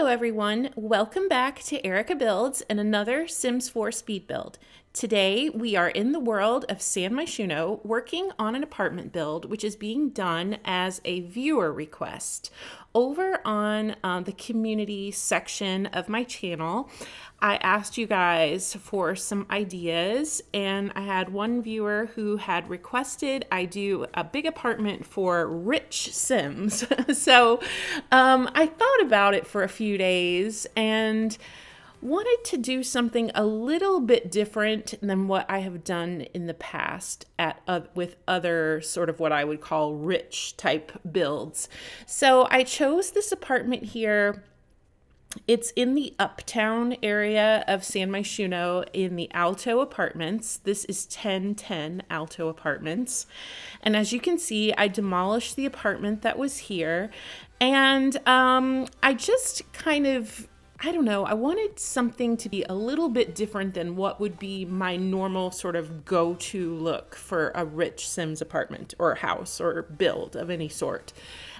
Hello everyone, welcome back to ErikaBuilds and another Sims 4 speed build. Today we are in the world of San Myshuno working on an apartment build which is being done as a viewer request. Over on the community section of my channel, I asked you guys for some ideas, and I had one viewer who had requested I do a big apartment for rich Sims. So I thought about it for a few days and wanted to do something a little bit different than what I have done in the past with other sort of what I would call rich type builds. So I chose this apartment here. It's in the Uptown area of San Myshuno in the Alto Apartments. This is 1010 Alto Apartments. And as you can see, I demolished the apartment that was here. And I just I don't know, I wanted something to be a little bit different than what would be my normal sort of go-to look for a rich Sims apartment or house or build of any sort.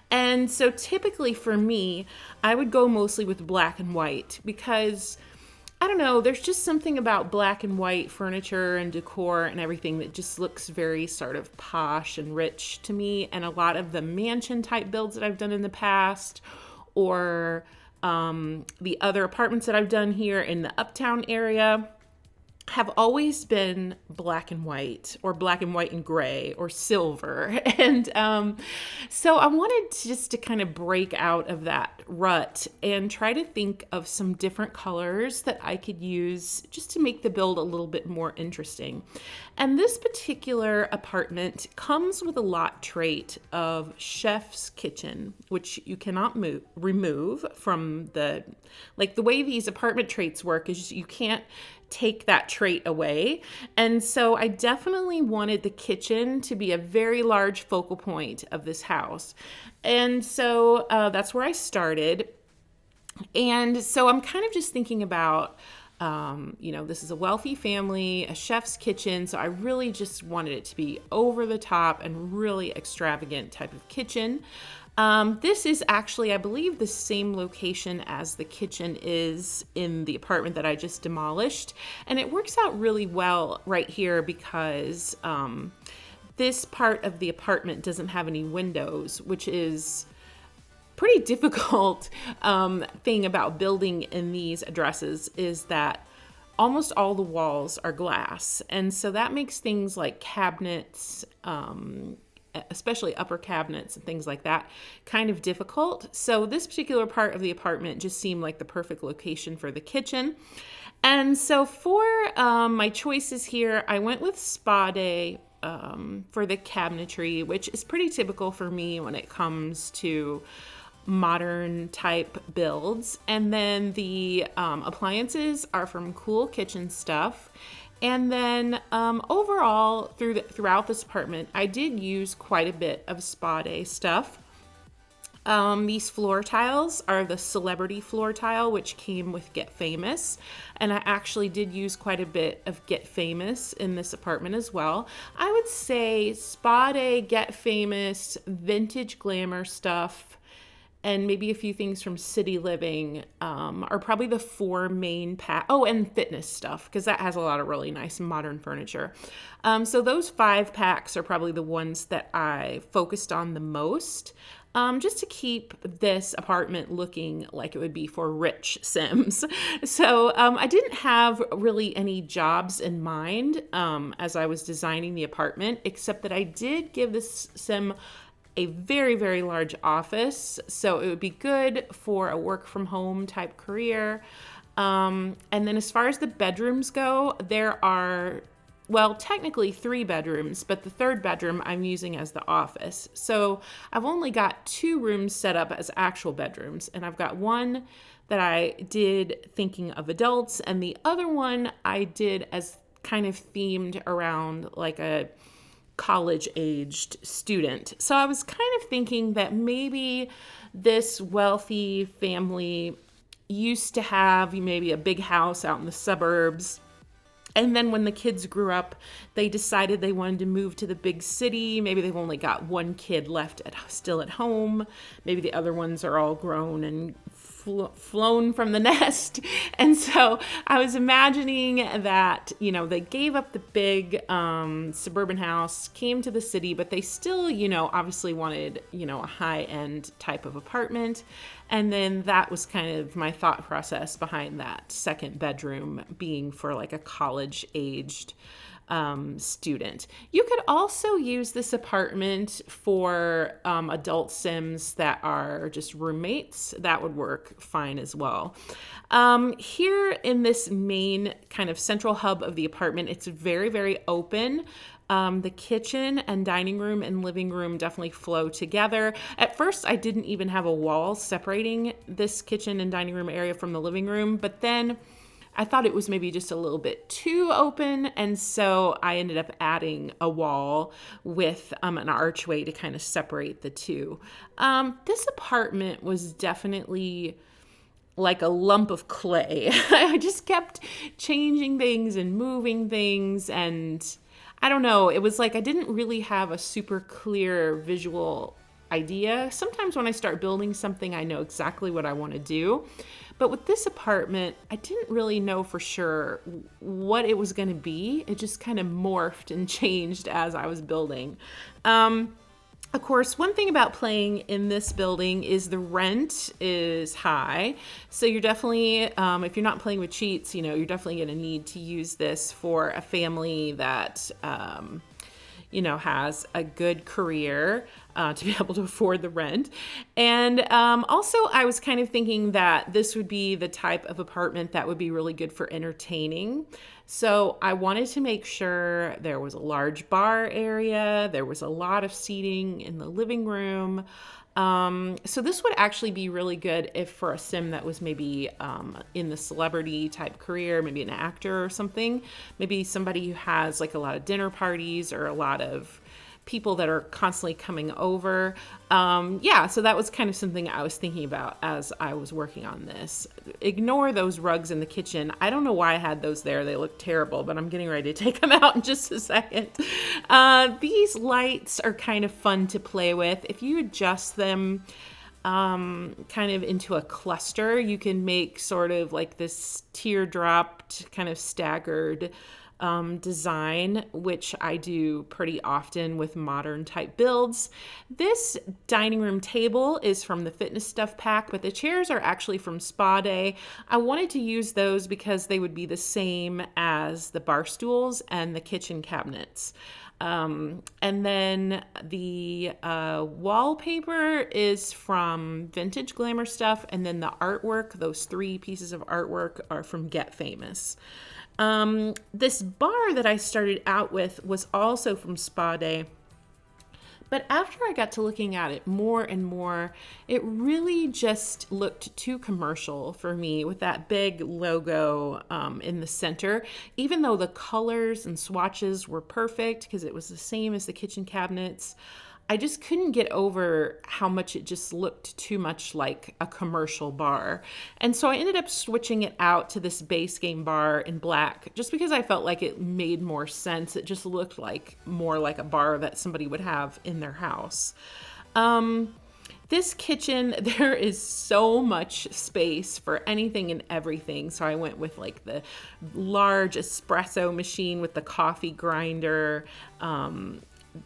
And so typically for me, I would go mostly with black and white because, I don't know, there's just something about black and white furniture and decor and everything that just looks very sort of posh and rich to me. And a lot of the mansion type builds that I've done in the past, or the other apartments that I've done here in the Uptown area, have always been black and white or black and white and gray or silver. And so I wanted just to kind of break out of that rut and try to think of some different colors that I could use just to make the build a little bit more interesting. And this particular apartment comes with a lot trait of chef's kitchen, which you cannot remove from the way these apartment traits work is you can't take that trait away. And so I definitely wanted the kitchen to be a very large focal point of this house. And so that's where I started. And so I'm kind of just thinking about, this is a wealthy family, a chef's kitchen. So I really just wanted it to be over the top and really extravagant type of kitchen. This is actually, I believe, the same location as the kitchen is in the apartment that I just demolished. And it works out really well right here because this part of the apartment doesn't have any windows, which is pretty difficult thing about building in these addresses is that almost all the walls are glass. And so that makes things like cabinets, especially upper cabinets and things like that, kind of difficult. So this particular part of the apartment just seemed like the perfect location for the kitchen. And so for my choices here, I went with Spa Day for the cabinetry, which is pretty typical for me when it comes to modern type builds. And then the appliances are from Cool Kitchen Stuff. And then overall, throughout this apartment, I did use quite a bit of Spa Day stuff. These floor tiles are the celebrity floor tile, which came with Get Famous. And I actually did use quite a bit of Get Famous in this apartment as well. I would say Spa Day, Get Famous, vintage glamour stuff, and maybe a few things from City Living are probably the four main and fitness stuff, because that has a lot of really nice modern furniture. So those 5 packs are probably the ones that I focused on the most, just to keep this apartment looking like it would be for rich Sims. So I didn't have really any jobs in mind as I was designing the apartment, except that I did give this Sim a very, very large office. So it would be good for a work from home type career. And then as far as the bedrooms go, there are, technically 3 bedrooms, but the 3rd bedroom I'm using as the office. So I've only got 2 rooms set up as actual bedrooms. And I've got one that I did thinking of adults, and the other one I did as kind of themed around like a college-aged student. So I was kind of thinking that maybe this wealthy family used to have maybe a big house out in the suburbs. And then when the kids grew up, they decided they wanted to move to the big city. Maybe they've only got one kid left still at home. Maybe the other ones are all grown and flown from the nest. And so I was imagining that, you know, they gave up the big suburban house, came to the city, but they still, you know, obviously wanted, you know, a high-end type of apartment. And then that was kind of my thought process behind that second bedroom being for like a college-aged student. You could also use this apartment for adult Sims that are just roommates. That would work fine as well. Here in this main kind of central hub of the apartment, it's very, very open. The kitchen and dining room and living room definitely flow together. At first, I didn't even have a wall separating this kitchen and dining room area from the living room, but then I thought it was maybe just a little bit too open, and so I ended up adding a wall with an archway to kind of separate the two. This apartment was definitely like a lump of clay. I just kept changing things and moving things, and I don't know, it was like I didn't really have a super clear visual idea. Sometimes when I start building something, I know exactly what I want to do. But with this apartment, I didn't really know for sure what it was going to be. It just kind of morphed and changed as I was building. Of course, one thing about playing in this building is the rent is high. So you're definitely, if you're not playing with cheats, you know, you're definitely going to need to use this for a family that, you know, has a good career to be able to afford the rent. And also, I was kind of thinking that this would be the type of apartment that would be really good for entertaining. So I wanted to make sure there was a large bar area, there was a lot of seating in the living room. So this would actually be really good if for a sim that was maybe in the celebrity type career, maybe an actor or something, maybe somebody who has like a lot of dinner parties or a lot of people that are constantly coming over. Yeah, so that was kind of something I was thinking about as I was working on this. Ignore those rugs in the kitchen. I don't know why I had those there. They look terrible, but I'm getting ready to take them out in just a second. These lights are kind of fun to play with. If you adjust them kind of into a cluster, you can make sort of like this teardropped kind of staggered design, which I do pretty often with modern type builds. This dining room table is from the Fitness Stuff pack, but the chairs are actually from Spa Day. I wanted to use those because they would be the same as the bar stools and the kitchen cabinets. And then the wallpaper is from Vintage Glamour Stuff, and then the artwork, those 3 pieces of artwork, are from Get Famous. This bar that I started out with was also from Spa Day, but after I got to looking at it more and more, it really just looked too commercial for me with that big logo in the center. Even though the colors and swatches were perfect because it was the same as the kitchen cabinets, I just couldn't get over how much it just looked too much like a commercial bar. And so I ended up switching it out to this base game bar in black just because I felt like it made more sense. It just looked like more like a bar that somebody would have in their house. This kitchen, there is so much space for anything and everything. So I went with like the large espresso machine with the coffee grinder,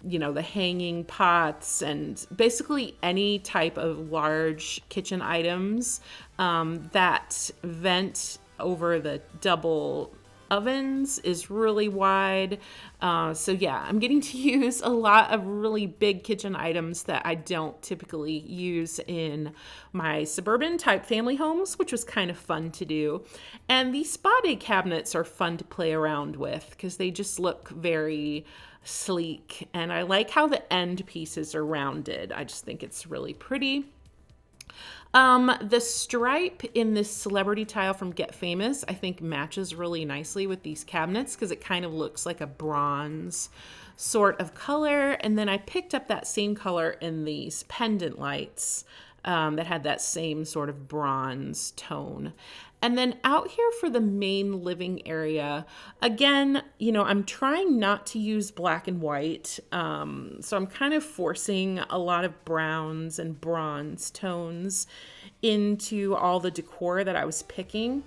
you know, the hanging pots, and basically any type of large kitchen items that vent over the double ovens is really wide. So yeah, I'm getting to use a lot of really big kitchen items that I don't typically use in my suburban type family homes, which was kind of fun to do. And these Spa Day cabinets are fun to play around with because they just look very sleek, and I like how the end pieces are rounded. I just think it's really pretty. The stripe in this celebrity tile from Get Famous, I think matches really nicely with these cabinets because it kind of looks like a bronze sort of color. And then I picked up that same color in these pendant lights that had that same sort of bronze tone. And then out here for the main living area, again, you know, I'm trying not to use black and white. So I'm kind of forcing a lot of browns and bronze tones into all the decor that I was picking.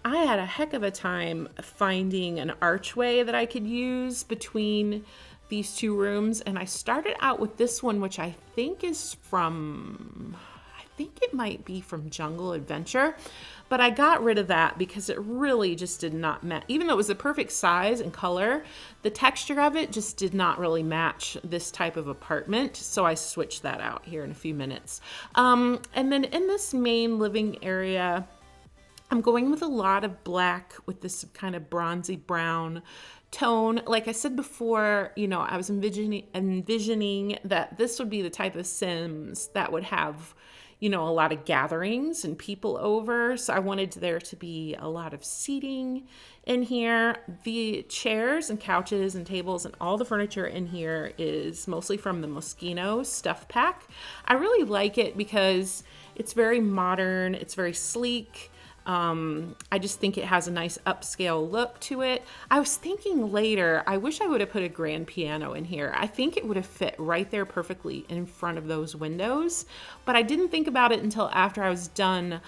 I had a heck of a time finding an archway that I could use between these two rooms. And I started out with this one, which I think is from, I think it might be from Jungle Adventure, but I got rid of that because it really just did not match. Even though it was the perfect size and color, the texture of it just did not really match this type of apartment. So I switched that out here in a few minutes. And then in this main living area, I'm going with a lot of black with this kind of bronzy brown tone. Like I said before, you know, I was envisioning that this would be the type of Sims that would have, you know, a lot of gatherings and people over. So I wanted there to be a lot of seating in here. The chairs and couches and tables and all the furniture in here is mostly from the Moschino stuff pack. I really like it because it's very modern. It's very sleek. I just think it has a nice upscale look to it. I was thinking later, I wish I would have put a grand piano in here. I think it would have fit right there perfectly in front of those windows, but I didn't think about it until after I was done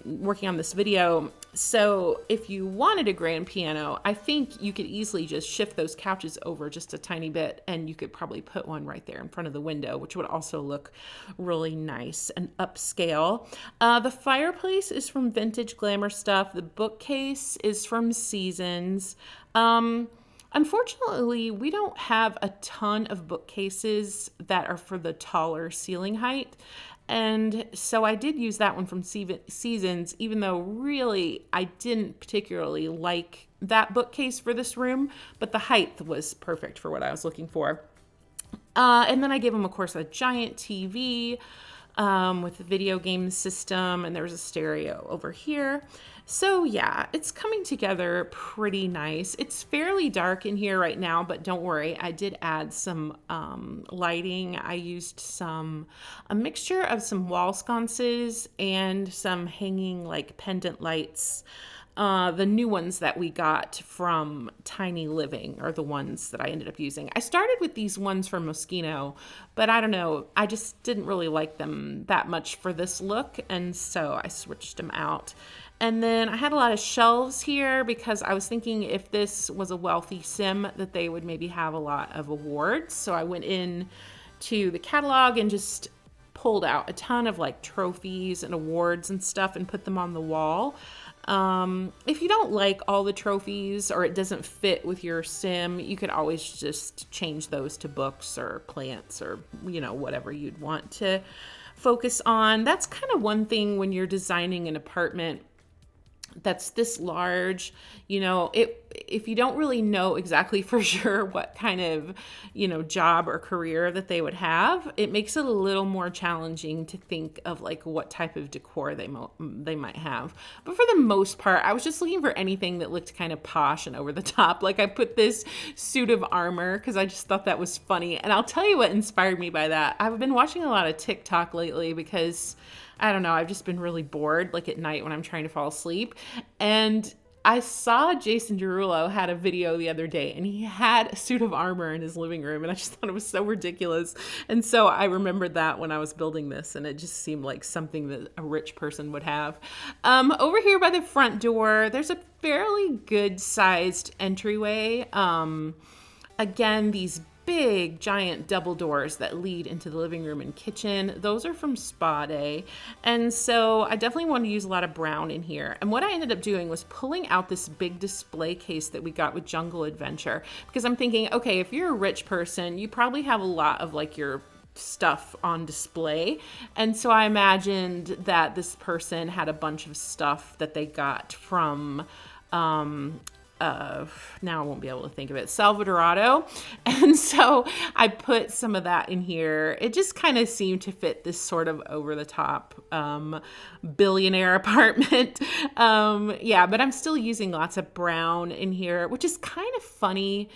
working on this video. So if you wanted a grand piano, I think you could easily just shift those couches over just a tiny bit and you could probably put one right there in front of the window, which would also look really nice and upscale. The fireplace is from Vintage Glamour Stuff. The bookcase is from Seasons. Unfortunately, we don't have a ton of bookcases that are for the taller ceiling height. And so I did use that one from Seasons, even though really I didn't particularly like that bookcase for this room, but the height was perfect for what I was looking for. And then I gave them, of course, a giant TV with a video game system, and there's a stereo over here. So yeah, it's coming together pretty nice. It's fairly dark in here right now, but don't worry, I did add some lighting. I used a mixture of some wall sconces and some hanging like pendant lights. The new ones that we got from Tiny Living are the ones that I ended up using. I started with these ones from Moschino, but I don't know, I just didn't really like them that much for this look, and so I switched them out. And then I had a lot of shelves here because I was thinking if this was a wealthy Sim that they would maybe have a lot of awards. So I went in to the catalog and just pulled out a ton of like trophies and awards and stuff and put them on the wall. If you don't like all the trophies or it doesn't fit with your Sim, you could always just change those to books or plants or, you know, whatever you'd want to focus on. That's kind of one thing when you're designing an apartment that's this large, you know, if you don't really know exactly for sure what kind of, you know, job or career that they would have, it makes it a little more challenging to think of like what type of decor they might have. But for the most part, I was just looking for anything that looked kind of posh and over the top. Like I put this suit of armor because I just thought that was funny. And I'll tell you what inspired me by that. I've been watching a lot of TikTok lately because I don't know, I've just been really bored, like at night when I'm trying to fall asleep. And I saw Jason Derulo had a video the other day and he had a suit of armor in his living room and I just thought it was so ridiculous. And so I remembered that when I was building this and it just seemed like something that a rich person would have. Over here by the front door, there's a fairly good sized entryway. Again, these big giant double doors that lead into the living room and kitchen. Those are from Spa Day. And so I definitely wanted to use a lot of brown in here. And what I ended up doing was pulling out this big display case that we got with Jungle Adventure, because I'm thinking, okay, if you're a rich person, you probably have a lot of like your stuff on display. And so I imagined that this person had a bunch of stuff that they got from now I won't be able to think of it, Salvadorado. And so I put some of that in here. It just kind of seemed to fit this sort of over the top billionaire apartment. Yeah, but I'm still using lots of brown in here, which is kind of funny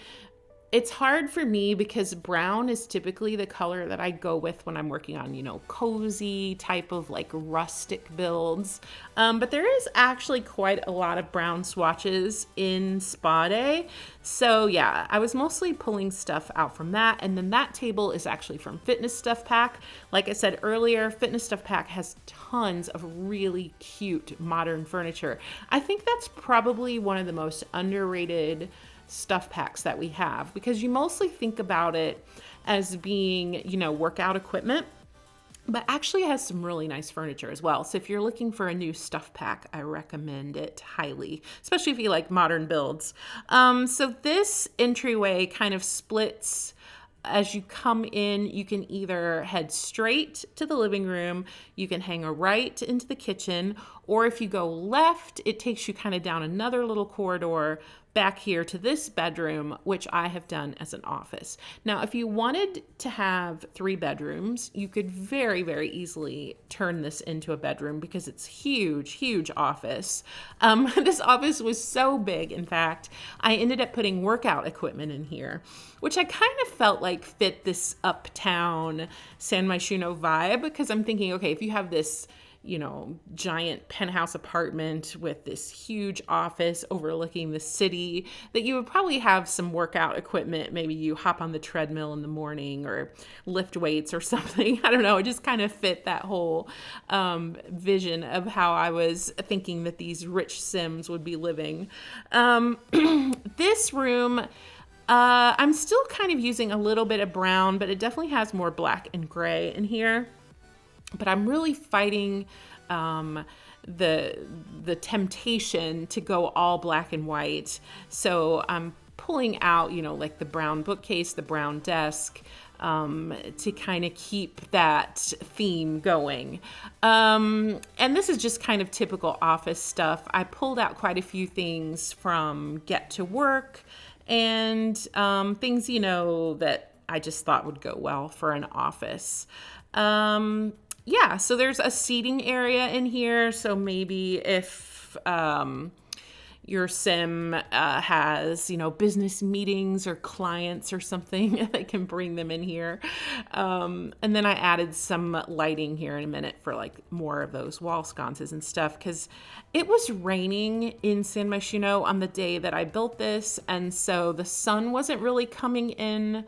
it's hard for me because brown is typically the color that I go with when I'm working on, cozy type of like rustic builds. But there is actually quite a lot of brown swatches in Spa Day. So yeah, I was mostly pulling stuff out from that. And then that table is actually from Fitness Stuff Pack. Like I said earlier, Fitness Stuff Pack has tons of really cute modern furniture. I think that's probably one of the most underrated stuff packs that we have, because you mostly think about it as being, workout equipment, but actually it has some really nice furniture as well. So if you're looking for a new stuff pack, I recommend it highly, especially if you like modern builds. So this entryway kind of splits. As you come in, you can either head straight to the living room, you can hang a right into the kitchen, or if you go left, it takes you kind of down another little corridor back here to this bedroom, which I have done as an office. Now, if you wanted to have 3 bedrooms, you could very, very easily turn this into a bedroom because it's huge, huge office. This office was so big, in fact, I ended up putting workout equipment in here, which I kind of felt like fit this Uptown San Myshuno vibe, because I'm thinking, okay, if you have this giant penthouse apartment with this huge office overlooking the city, that you would probably have some workout equipment. Maybe you hop on the treadmill in the morning or lift weights or something. I don't know. It just kind of fit that whole vision of how I was thinking that these rich Sims would be living. This room, I'm still kind of using a little bit of brown, but it definitely has more black and gray in here. But I'm really fighting the temptation to go all black and white. So I'm pulling out, like the brown bookcase, the brown desk, to kind of keep that theme going. And this is just kind of typical office stuff. I pulled out quite a few things from Get to Work and things, that I just thought would go well for an office. Yeah, so there's a seating area in here. So maybe if your sim has, business meetings or clients or something, they can bring them in here. And then I added some lighting here in a minute for like more of those wall sconces and stuff, because it was raining in San Myshuno on the day that I built this. And so the sun wasn't really coming in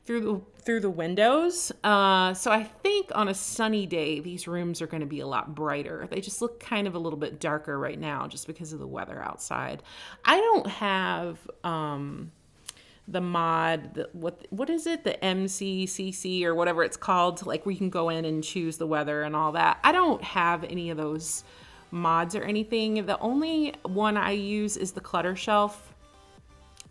through the windows. So I think on a sunny day, these rooms are going to be a lot brighter. They just look kind of a little bit darker right now just because of the weather outside. I don't have the mod, what is it? The MCCC or whatever it's called, like where you can go in and choose the weather and all that. I don't have any of those mods or anything. The only one I use is the clutter shelf.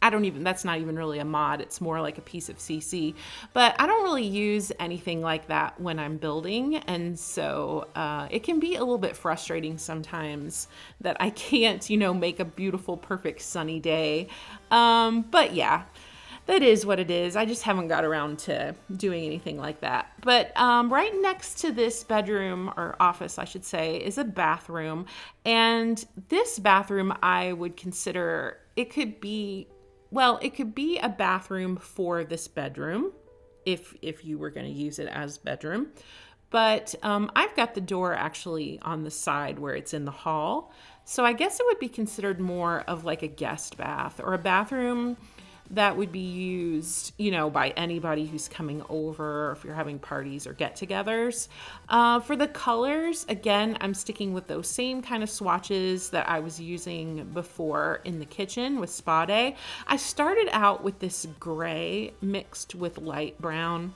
That's not even really a mod. It's more like a piece of CC, but I don't really use anything like that when I'm building. And so it can be a little bit frustrating sometimes that I can't, make a beautiful, perfect sunny day. But yeah, that is what it is. I just haven't got around to doing anything like that. But right next to this bedroom, or office, I should say, is a bathroom. And this bathroom, I would consider, it could be a bathroom for this bedroom if you were going to use it as bedroom. But I've got the door actually on the side where it's in the hall. So I guess it would be considered more of like a guest bath, or a bathroom that would be used, by anybody who's coming over, or if you're having parties or get-togethers. For the colors, again, I'm sticking with those same kind of swatches that I was using before in the kitchen with Spa Day. I started out with this gray mixed with light brown.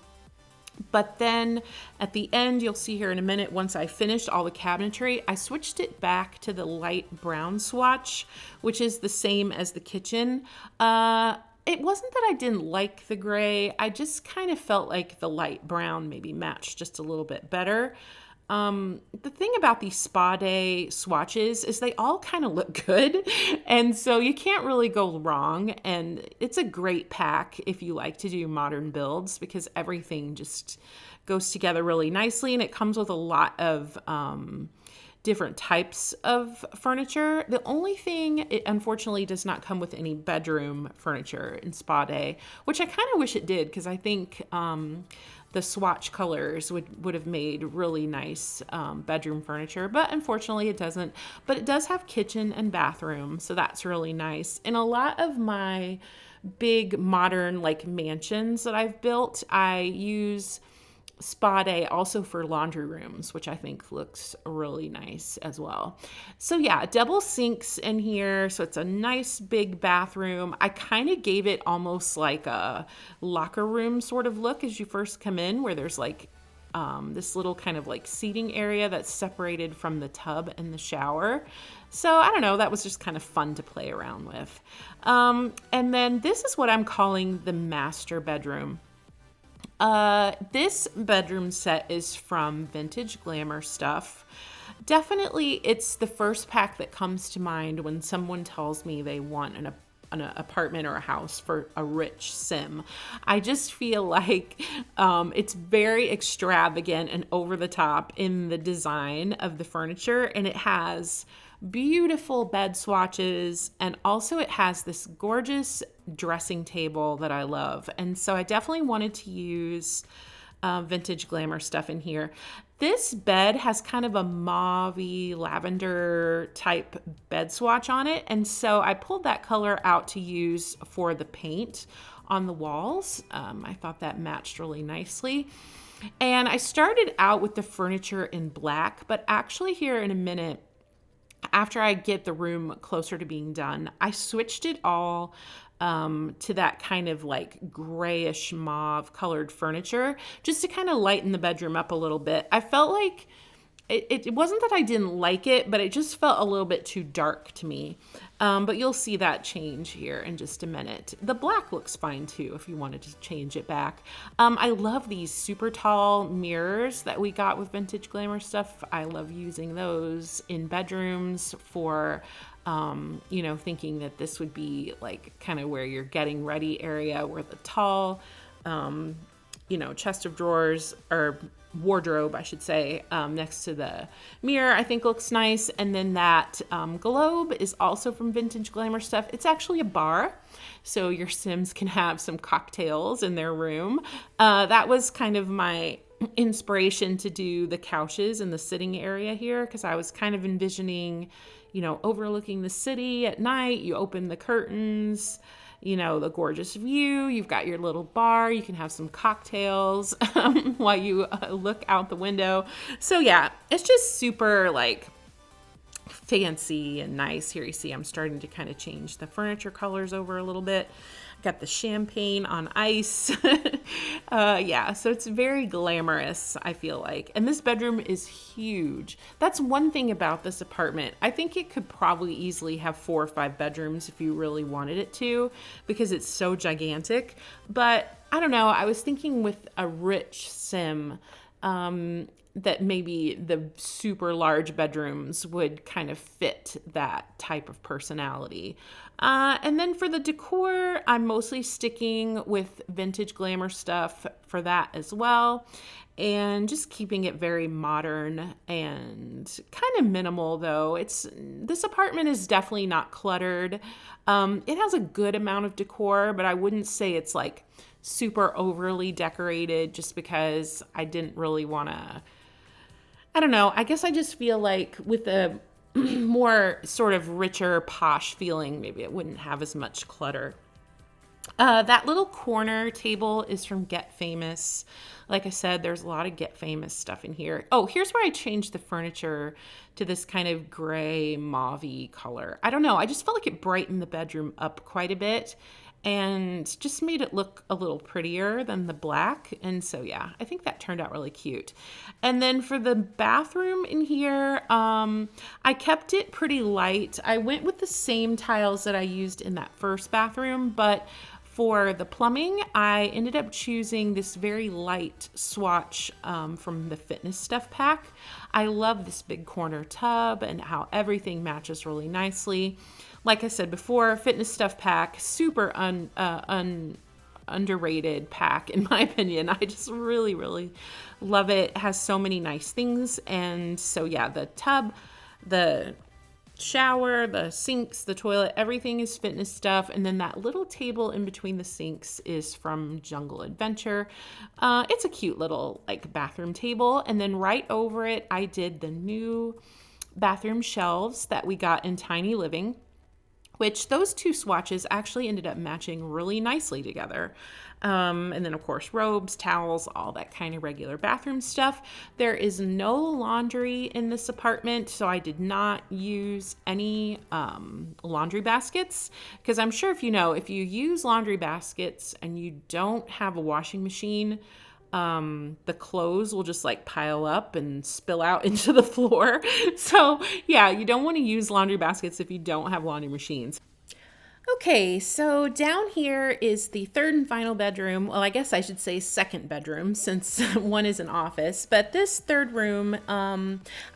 But then at the end, you'll see here in a minute, once I finished all the cabinetry, I switched it back to the light brown swatch, which is the same as the kitchen. It wasn't that I didn't like the gray. I just kind of felt like the light brown maybe matched just a little bit better. The thing about these Spa Day swatches is they all kind of look good. And so you can't really go wrong. And it's a great pack if you like to do modern builds, because everything just goes together really nicely. And it comes with a lot of different types of furniture. The only thing, it unfortunately does not come with any bedroom furniture in Spa Day, which I kind of wish it did, because I think the swatch colors would have made really nice bedroom furniture, but unfortunately it doesn't. But it does have kitchen and bathroom, so that's really nice. In a lot of my big modern like mansions that I've built, I use Spa Day also for laundry rooms, which I think looks really nice as well. So yeah, double sinks in here. So it's a nice big bathroom. I kind of gave it almost like a locker room sort of look as you first come in, where there's like this little kind of like seating area that's separated from the tub and the shower. So I don't know, that was just kind of fun to play around with. And then this is what I'm calling the master bedroom. This bedroom set is from Vintage Glamour Stuff. Definitely, it's the first pack that comes to mind when someone tells me they want an apartment or a house for a rich sim. I just feel like it's very extravagant and over the top in the design of the furniture, and it has beautiful bed swatches, and also it has this gorgeous dressing table that I love. And so I definitely wanted to use Vintage Glamour Stuff in here. This bed has kind of a mauve-y lavender type bed swatch on it, and so I pulled that color out to use for the paint on the walls. I thought that matched really nicely. And I started out with the furniture in black, but actually here in a minute, after I get the room closer to being done, I switched it all to that kind of like grayish mauve colored furniture, just to kind of lighten the bedroom up a little bit. I felt like it wasn't that I didn't like it, but it just felt a little bit too dark to me. But you'll see that change here in just a minute. The black looks fine too if you wanted to change it back. I love these super tall mirrors that we got with Vintage Glamour Stuff. I love using those in bedrooms for thinking that this would be like kind of where you're getting ready area, where the tall, chest of drawers or wardrobe, I should say, next to the mirror, I think looks nice. And then that globe is also from Vintage Glamour Stuff. It's actually a bar, so your Sims can have some cocktails in their room. That was kind of my inspiration to do the couches in the sitting area here, because I was kind of envisioning, overlooking the city at night. You open the curtains, the gorgeous view, you've got your little bar, you can have some cocktails while you look out the window. So yeah, it's just super like fancy and nice. Here you see I'm starting to kind of change the furniture colors over a little bit. Got the champagne on ice. Yeah, so it's very glamorous, I feel like. And this bedroom is huge. That's one thing about this apartment. I think it could probably easily have 4 or 5 bedrooms if you really wanted it to, because it's so gigantic. But I don't know, I was thinking with a rich sim, that maybe the super large bedrooms would kind of fit that type of personality. And then for the decor, I'm mostly sticking with Vintage Glamour Stuff for that as well. And just keeping it very modern and kind of minimal, though. This apartment is definitely not cluttered. It has a good amount of decor, but I wouldn't say it's like super overly decorated, just because I didn't really want to, I don't know. I guess I just feel like with a more sort of richer, posh feeling, maybe it wouldn't have as much clutter. That little corner table is from Get Famous. Like I said, there's a lot of Get Famous stuff in here. Oh, here's where I changed the furniture to this kind of gray mauve-y color. I don't know. I just felt like it brightened the bedroom up quite a bit and just made it look a little prettier than the black. And so, yeah, I think that turned out really cute. And then for the bathroom in here, I kept it pretty light. I went with the same tiles that I used in that first bathroom, but for the plumbing, I ended up choosing this very light swatch from the Fitness Stuff pack. I love this big corner tub and how everything matches really nicely. Like I said before, Fitness Stuff pack, super underrated pack in my opinion. I just really, really love it. It has so many nice things. And so yeah, the tub The shower, the sinks, the toilet, everything is fitness stuff. And then that little table in between the sinks is from Jungle Adventure. It's a cute little like bathroom table. And then right over it, I did the new bathroom shelves that we got in Tiny Living, which those two swatches actually ended up matching really nicely together. And then, of course, robes, towels, all that kind of regular bathroom stuff. There is no laundry in this apartment, so I did not use any laundry baskets, because I'm sure if you use laundry baskets and you don't have a washing machine, the clothes will just like pile up and spill out into the floor. So yeah, you don't want to use laundry baskets if you don't have laundry machines. Okay, so down here is the third and final bedroom. Well, I guess I should say second bedroom since one is an office. But this third room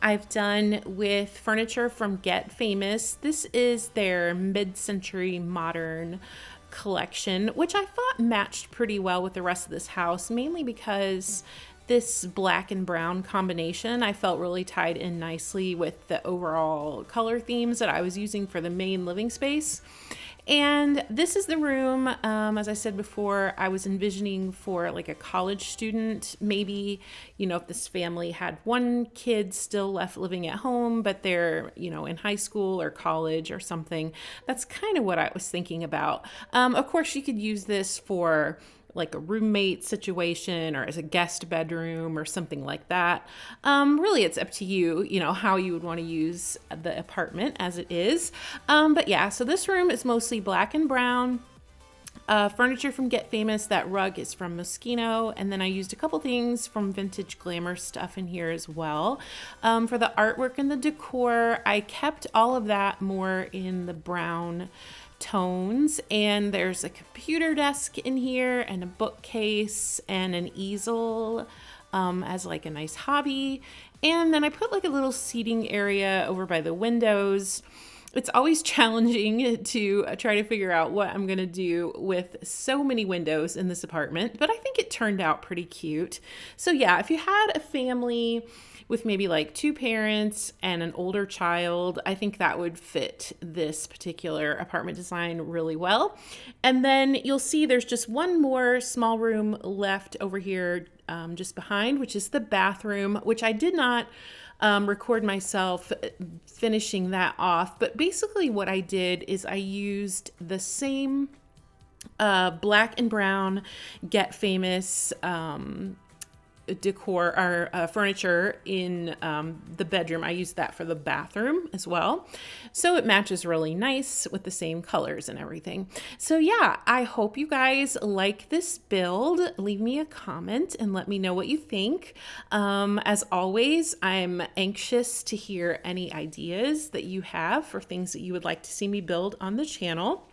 I've done with furniture from Get Famous. This is their mid-century modern collection, which I thought matched pretty well with the rest of this house, mainly because this black and brown combination I felt really tied in nicely with the overall color themes that I was using for the main living space. And this is the room, as I said before, I was envisioning for like a college student. Maybe, if this family had one kid still left living at home, but they're, in high school or college or something. That's kind of what I was thinking about. Of course, you could use this for like a roommate situation or as a guest bedroom or something like that. Really, it's up to you, how you would want to use the apartment as it is. But yeah, so this room is mostly black and brown. Furniture from Get Famous. That rug is from Moschino. And then I used a couple things from Vintage Glamour stuff in here as well. For the artwork and the decor, I kept all of that more in the brown tones, and there's a computer desk in here and a bookcase and an easel as like a nice hobby. And then I put like a little seating area over by the windows. It's always challenging to try to figure out what I'm going to do with so many windows in this apartment, but I think it turned out pretty cute. So yeah, if you had a family with maybe like two parents and an older child, I think that would fit this particular apartment design really well. And then you'll see there's just one more small room left over here just behind, which is the bathroom, which I did not record myself finishing that off. But basically what I did is I used the same black and brown Get Famous decor or furniture in the bedroom. I used that for the bathroom as well. So it matches really nice with the same colors and everything. So yeah, I hope you guys like this build. Leave me a comment and let me know what you think. As always, I'm anxious to hear any ideas that you have for things that you would like to see me build on the channel.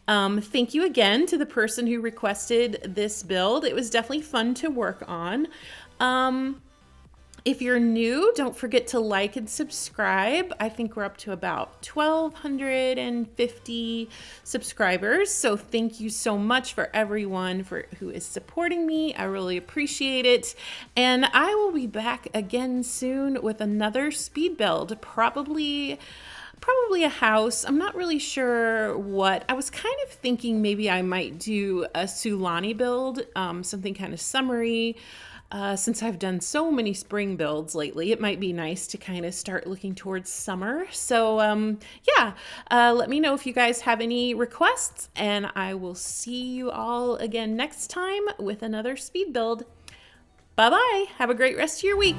Thank you again to the person who requested this build. It was definitely fun to work on. If you're new, don't forget to like and subscribe. I think we're up to about 1,250 subscribers. So thank you so much for everyone who is supporting me. I really appreciate it. And I will be back again soon with another speed build, probably a house. I'm not really sure what. I was kind of thinking maybe I might do a Sulani build, something kind of summery. Since I've done so many spring builds lately, it might be nice to kind of start looking towards summer. So yeah, let me know if you guys have any requests, and I will see you all again next time with another speed build. Bye-bye. Have a great rest of your week.